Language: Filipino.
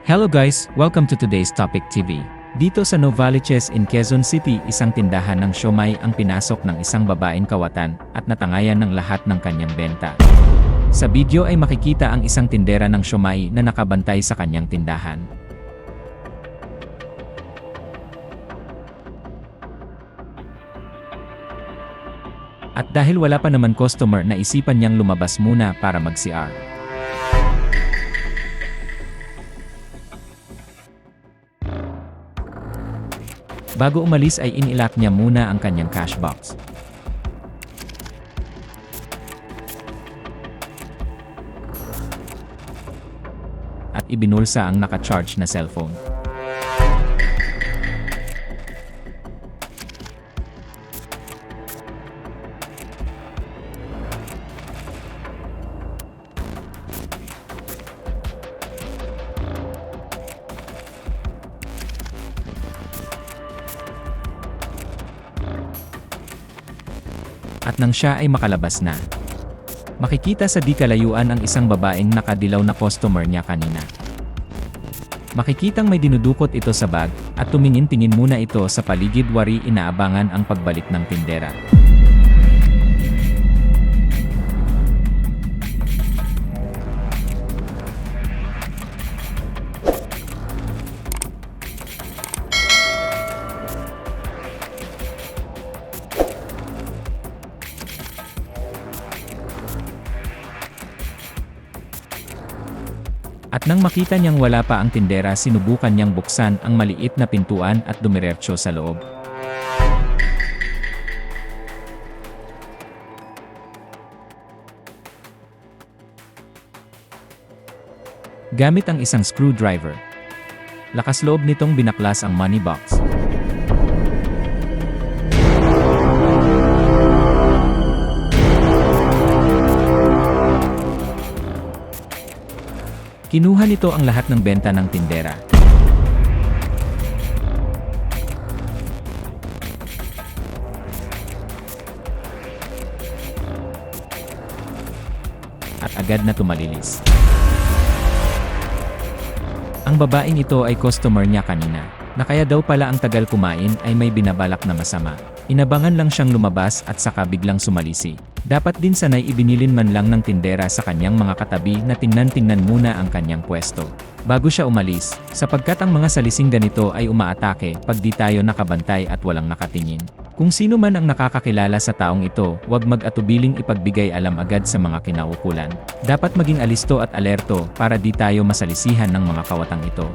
Hello guys, welcome to today's Topic TV. Dito sa Novaliches in Quezon City, isang tindahan ng siomai ang pinasok ng isang babaeng kawatan at natangayan ng lahat ng kanyang benta. Sa video ay makikita ang isang tindera ng siomai na nakabantay sa kanyang tindahan. At dahil wala pa naman customer, naisipan niyang lumabas muna para mag-CR. Bago umalis ay inilak niya muna ang kanyang cash box. At ibinulsa ang naka-charge na cellphone. At nang siya ay makalabas na, makikita sa di kalayuan ang isang babaeng nakadilaw na customer niya kanina. Makikitang may dinudukot ito sa bag, at tumingin-tingin muna ito sa paligid, wari inaabangan ang pagbalik ng tindera. At nang makita niyang wala pa ang tindera, sinubukan niyang buksan ang maliit na pintuan at dumiretso sa loob. Gamit ang isang screwdriver, lakas loob nitong binaklas ang money box. Kinuha nito ang lahat ng benta ng tindera. At agad na tumalilis. Ang babaeng ito ay customer niya kanina, na kaya daw pala ang tagal kumain ay may binabalak na masama. Inabangan lang siyang lumabas at saka biglang sumalisi. Dapat din sanay ibinilin man lang ng tindera sa kanyang mga katabi na tingnan-tingnan muna ang kanyang pwesto bago siya umalis, sapagkat ang mga salising ganito ay umaatake pag di tayo nakabantay at walang nakatingin. Kung sino man ang nakakakilala sa taong ito, huwag mag-atubiling ipagbigay alam agad sa mga kinaukulan. Dapat maging alisto at alerto para di tayo masalisihan ng mga kawatang ito.